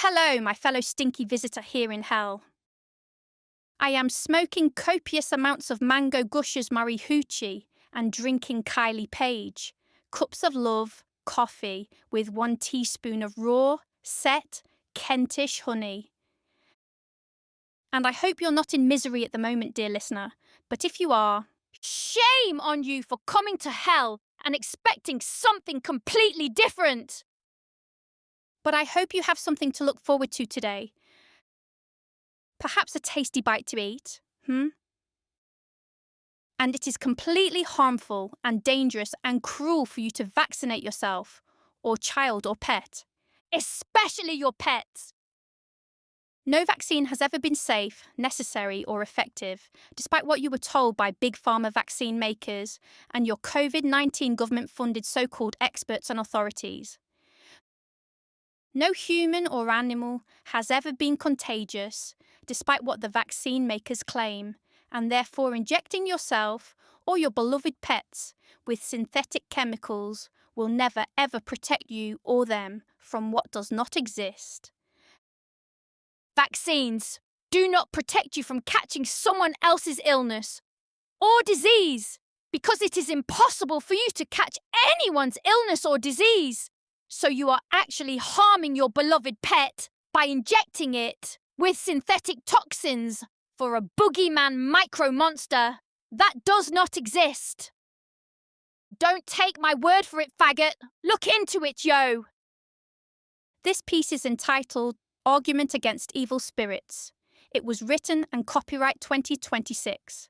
hello, my fellow stinky visitor here in hell. I am smoking copious amounts of mango gushers Marihoochie and drinking Kylie Page, cups of love, coffee with 1 teaspoon of raw, set, Kentish honey. And I hope you're not in misery at the moment, dear listener, but if you are, shame on you for coming to hell and expecting something completely different. But I hope you have something to look forward to today. Perhaps a tasty bite to eat, And it is completely harmful and dangerous and cruel for you to vaccinate yourself, or child or pet, especially your pets. No vaccine has ever been safe, necessary, or effective, despite what you were told by big pharma vaccine makers and your COVID-19 government-funded so-called experts and authorities. No human or animal has ever been contagious, despite what the vaccine makers claim, and therefore injecting yourself or your beloved pets with synthetic chemicals will never ever protect you or them from what does not exist. Vaccines do not protect you from catching someone else's illness or disease, because it is impossible for you to catch anyone's illness or disease. So you are actually harming your beloved pet by injecting it with synthetic toxins for a boogeyman micro-monster that does not exist. Don't take my word for it, faggot. Look into it, yo. This piece is entitled Argument Against Evil Spirits. It was written and copyright 2026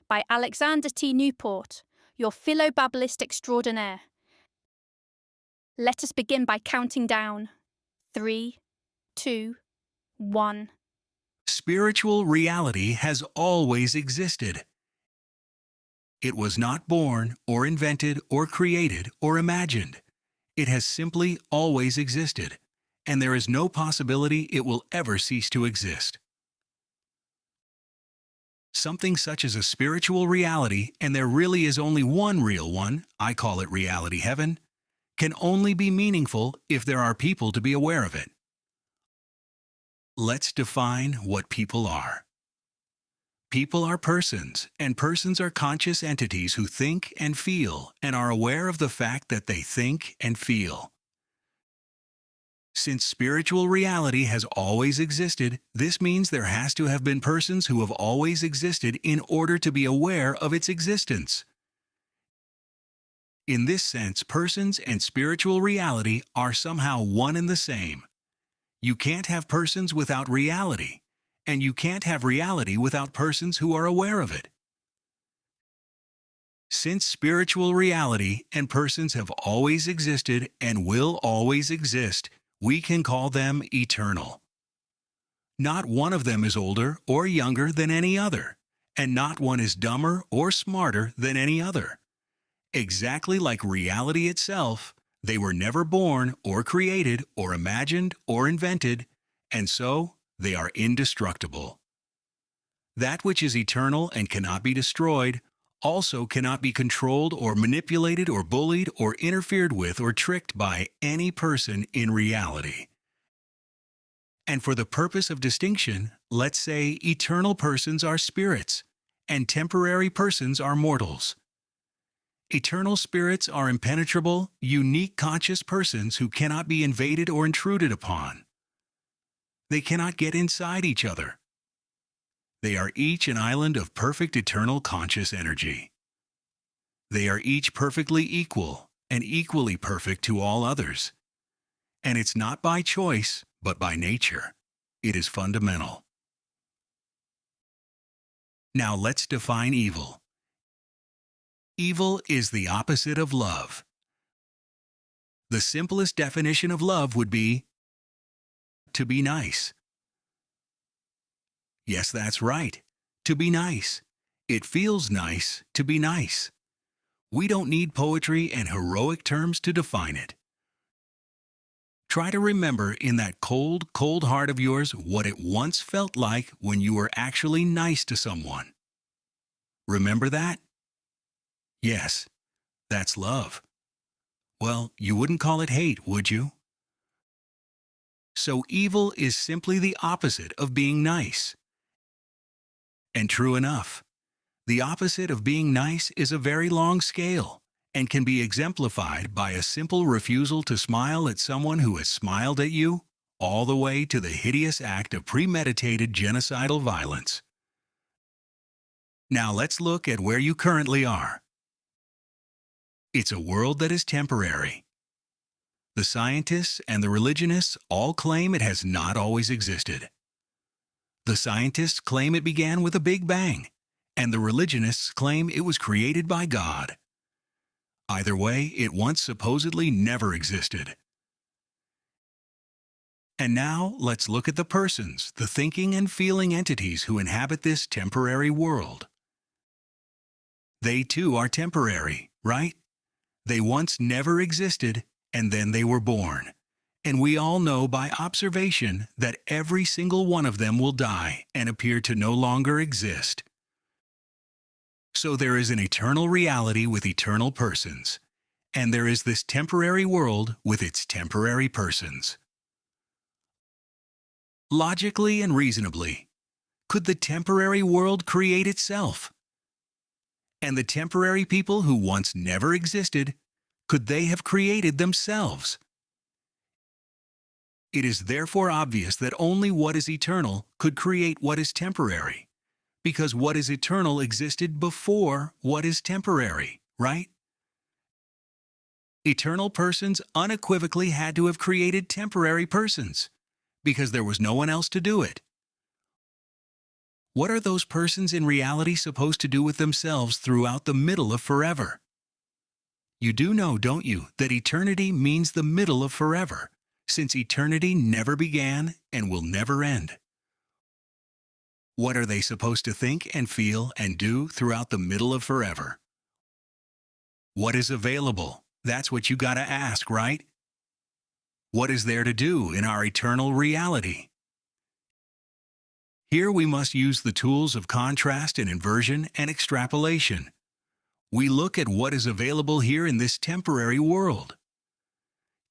by Alexander T. Newport, your philobabblist extraordinaire. Let us begin by counting down. 3, 2, 1. Spiritual reality has always existed. It was not born or invented or created or imagined. It has simply always existed, and there is no possibility it will ever cease to exist. Something such as a spiritual reality, and there really is only one real one, I call it reality heaven, can only be meaningful if there are people to be aware of it. Let's define what people are. People are persons, and persons are conscious entities who think and feel and are aware of the fact that they think and feel. Since spiritual reality has always existed, this means there has to have been persons who have always existed in order to be aware of its existence. In this sense, persons and spiritual reality are somehow one and the same. You can't have persons without reality, and you can't have reality without persons who are aware of it. Since spiritual reality and persons have always existed and will always exist, we can call them eternal. Not one of them is older or younger than any other, and not one is dumber or smarter than any other. Exactly like reality itself, they were never born or created or imagined or invented, and so they are indestructible. That which is eternal and cannot be destroyed also cannot be controlled or manipulated or bullied or interfered with or tricked by any person in reality. And for the purpose of distinction, let's say eternal persons are spirits, and temporary persons are mortals. Eternal spirits are impenetrable, unique conscious persons who cannot be invaded or intruded upon. They cannot get inside each other. They are each an island of perfect eternal conscious energy. They are each perfectly equal and equally perfect to all others. And it's not by choice, but by nature. It is fundamental. Now let's define evil. Evil is the opposite of love. The simplest definition of love would be to be nice. Yes, that's right. To be nice. It feels nice to be nice. We don't need poetry and heroic terms to define it. Try to remember in that cold, cold heart of yours what it once felt like when you were actually nice to someone. Remember that? Yes, that's love. Well, you wouldn't call it hate, would you? So evil is simply the opposite of being nice. And true enough, the opposite of being nice is a very long scale and can be exemplified by a simple refusal to smile at someone who has smiled at you, all the way to the hideous act of premeditated genocidal violence. Now let's look at where you currently are. It's a world that is temporary. The scientists and the religionists all claim it has not always existed. The scientists claim it began with a Big Bang, and the religionists claim it was created by God. Either way, it once supposedly never existed. And now let's look at the persons, the thinking and feeling entities who inhabit this temporary world. They too are temporary, right? They once never existed, and then they were born. And we all know by observation that every single one of them will die and appear to no longer exist. So there is an eternal reality with eternal persons, and there is this temporary world with its temporary persons. Logically and reasonably, could the temporary world create itself? And the temporary people who once never existed, could they have created themselves? It is therefore obvious that only what is eternal could create what is temporary, because what is eternal existed before what is temporary, right? Eternal persons unequivocally had to have created temporary persons, because there was no one else to do it. What are those persons in reality supposed to do with themselves throughout the middle of forever? You do know, don't you, that eternity means the middle of forever, since eternity never began and will never end. What are they supposed to think and feel and do throughout the middle of forever? What is available? That's what you gotta ask, right? What is there to do in our eternal reality? Here we must use the tools of contrast and inversion and extrapolation. We look at what is available here in this temporary world.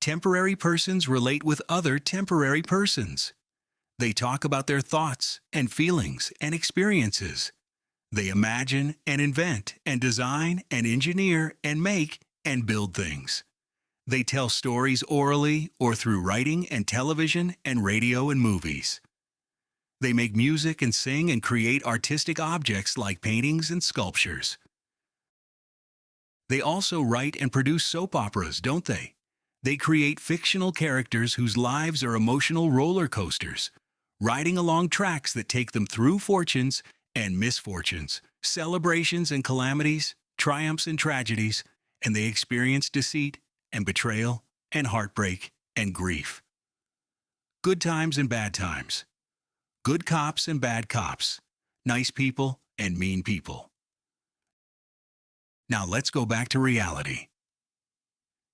Temporary persons relate with other temporary persons. They talk about their thoughts and feelings and experiences. They imagine and invent and design and engineer and make and build things. They tell stories orally or through writing and television and radio and movies. They make music and sing and create artistic objects like paintings and sculptures. They also write and produce soap operas, don't they? They create fictional characters whose lives are emotional roller coasters, riding along tracks that take them through fortunes and misfortunes, celebrations and calamities, triumphs and tragedies, and they experience deceit and betrayal and heartbreak and grief. Good times and bad times. Good cops and bad cops, nice people and mean people. Now let's go back to reality.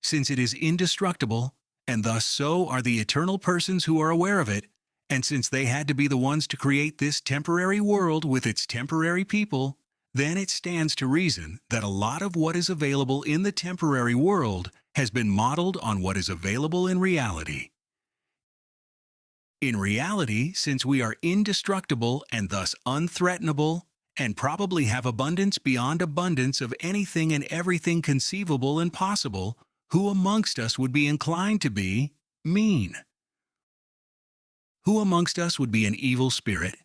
Since it is indestructible, and thus so are the eternal persons who are aware of it, and since they had to be the ones to create this temporary world with its temporary people, then it stands to reason that a lot of what is available in the temporary world has been modeled on what is available in reality. In reality, since we are indestructible and thus unthreatenable, and probably have abundance beyond abundance of anything and everything conceivable and possible, who amongst us would be inclined to be mean? Who amongst us would be an evil spirit?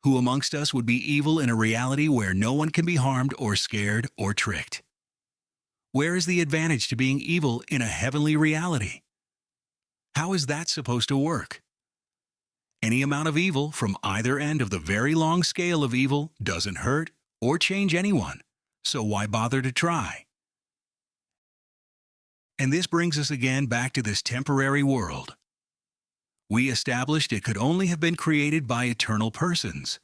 Who amongst us would be evil in a reality where no one can be harmed or scared or tricked? Where is the advantage to being evil in a heavenly reality? How is that supposed to work? Any amount of evil from either end of the very long scale of evil doesn't hurt or change anyone, so why bother to try? And this brings us again back to this temporary world. We established it could only have been created by eternal persons.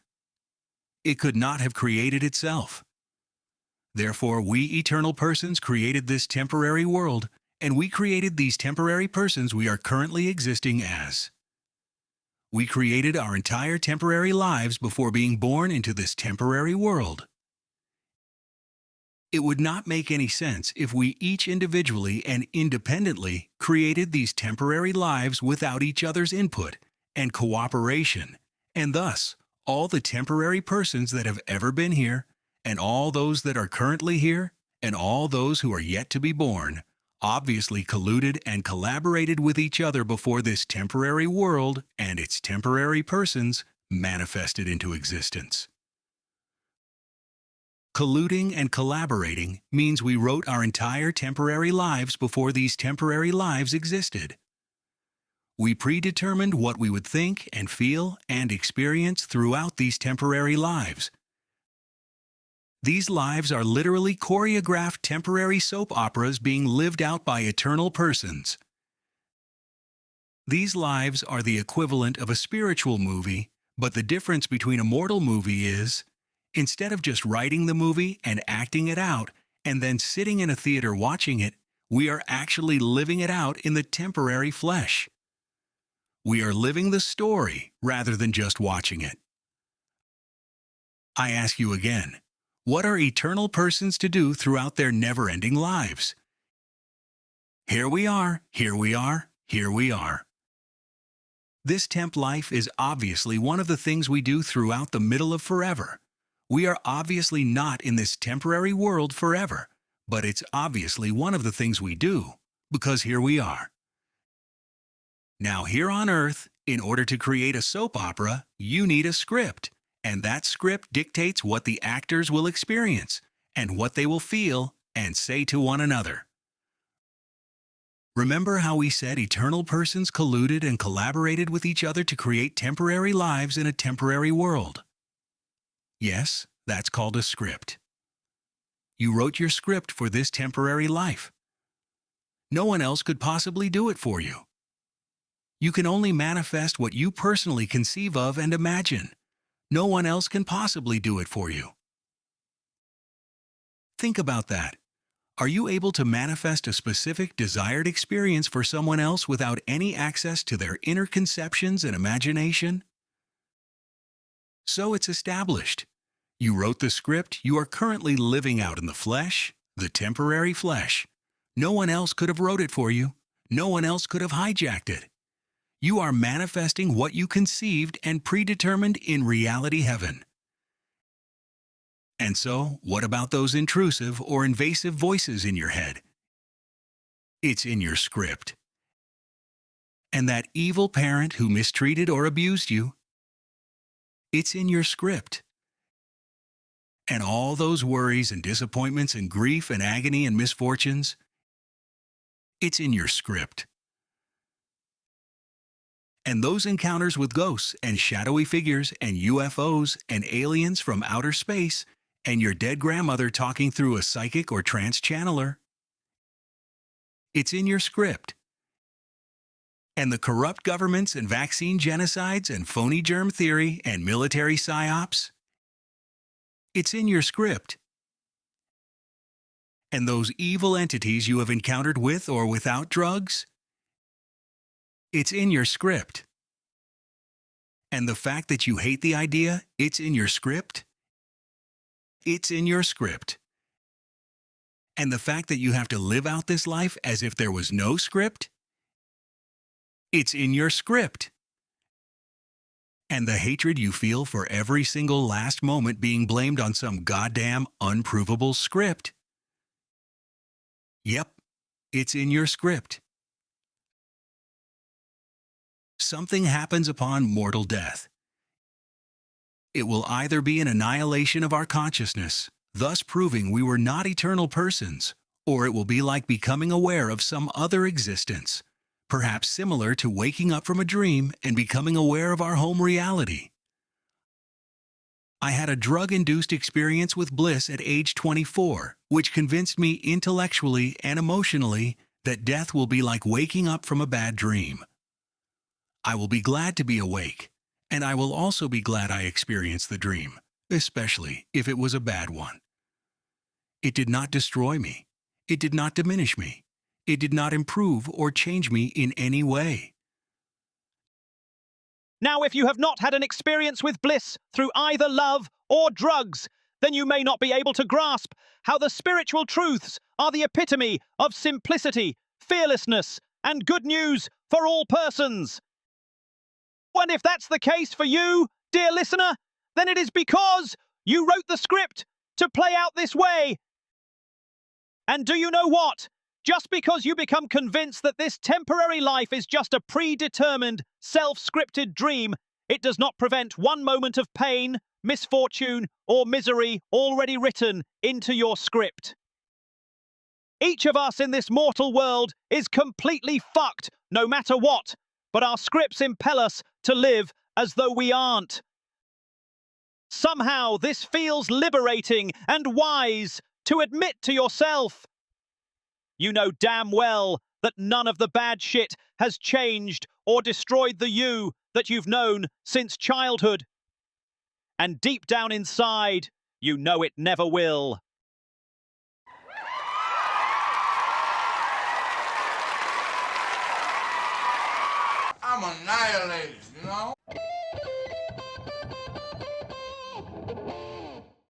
It could not have created itself. Therefore, we eternal persons created this temporary world, and we created these temporary persons we are currently existing as. We created our entire temporary lives before being born into this temporary world. It would not make any sense if we each individually and independently created these temporary lives without each other's input and cooperation, and thus, all the temporary persons that have ever been here, and all those that are currently here, and all those who are yet to be born, obviously colluded and collaborated with each other before this temporary world and its temporary persons manifested into existence. Colluding and collaborating means we wrote our entire temporary lives before these temporary lives existed. We predetermined what we would think and feel and experience throughout these temporary lives. These lives are literally choreographed temporary soap operas being lived out by eternal persons. These lives are the equivalent of a spiritual movie, but the difference between a mortal movie is, instead of just writing the movie and acting it out and then sitting in a theater watching it, we are actually living it out in the temporary flesh. We are living the story rather than just watching it. I ask you again, what are eternal persons to do throughout their never-ending lives? Here we are, here we are, here we are. This temp life is obviously one of the things we do throughout the middle of forever. We are obviously not in this temporary world forever, but it's obviously one of the things we do, because here we are. Now here on Earth, in order to create a soap opera, you need a script, and that script dictates what the actors will experience, and what they will feel and say to one another. Remember how we said eternal persons colluded and collaborated with each other to create temporary lives in a temporary world? Yes, that's called a script. You wrote your script for this temporary life. No one else could possibly do it for you. You can only manifest what you personally conceive of and imagine. No one else can possibly do it for you. Think about that. Are you able to manifest a specific desired experience for someone else without any access to their inner conceptions and imagination? So it's established. You wrote the script you are currently living out in the flesh, the temporary flesh. No one else could have wrote it for you. No one else could have hijacked it. You are manifesting what you conceived and predetermined in reality heaven. And so, what about those intrusive or invasive voices in your head? It's in your script. And that evil parent who mistreated or abused you? It's in your script. And all those worries and disappointments and grief and agony and misfortunes? It's in your script. And those encounters with ghosts and shadowy figures and UFOs and aliens from outer space and your dead grandmother talking through a psychic or trance channeler? It's in your script. And the corrupt governments and vaccine genocides and phony germ theory and military psyops? It's in your script. And those evil entities you have encountered with or without drugs? It's in your script. And the fact that you hate the idea, it's in your script? It's in your script. And the fact that you have to live out this life as if there was no script? It's in your script. And the hatred you feel for every single last moment being blamed on some goddamn unprovable script? Yep, it's in your script. Something happens upon mortal death. It will either be an annihilation of our consciousness, thus proving we were not eternal persons, or it will be like becoming aware of some other existence, perhaps similar to waking up from a dream and becoming aware of our home reality. I had a drug-induced experience with bliss at age 24, which convinced me intellectually and emotionally that death will be like waking up from a bad dream. I will be glad to be awake, and I will also be glad I experienced the dream, especially if it was a bad one. It did not destroy me. It did not diminish me. It did not improve or change me in any way. Now, if you have not had an experience with bliss through either love or drugs, then you may not be able to grasp how the spiritual truths are the epitome of simplicity, fearlessness, and good news for all persons. And if that's the case for you, dear listener, then it is because you wrote the script to play out this way. And do you know what? Just because you become convinced that this temporary life is just a predetermined, self-scripted dream, it does not prevent one moment of pain, misfortune, or misery already written into your script. Each of us in this mortal world is completely fucked, no matter what, but our scripts impel us to live as though we aren't. Somehow this feels liberating and wise to admit to yourself. You know damn well that none of the bad shit has changed or destroyed the you that you've known since childhood. And deep down inside, you know it never will. I'm annihilated, you know?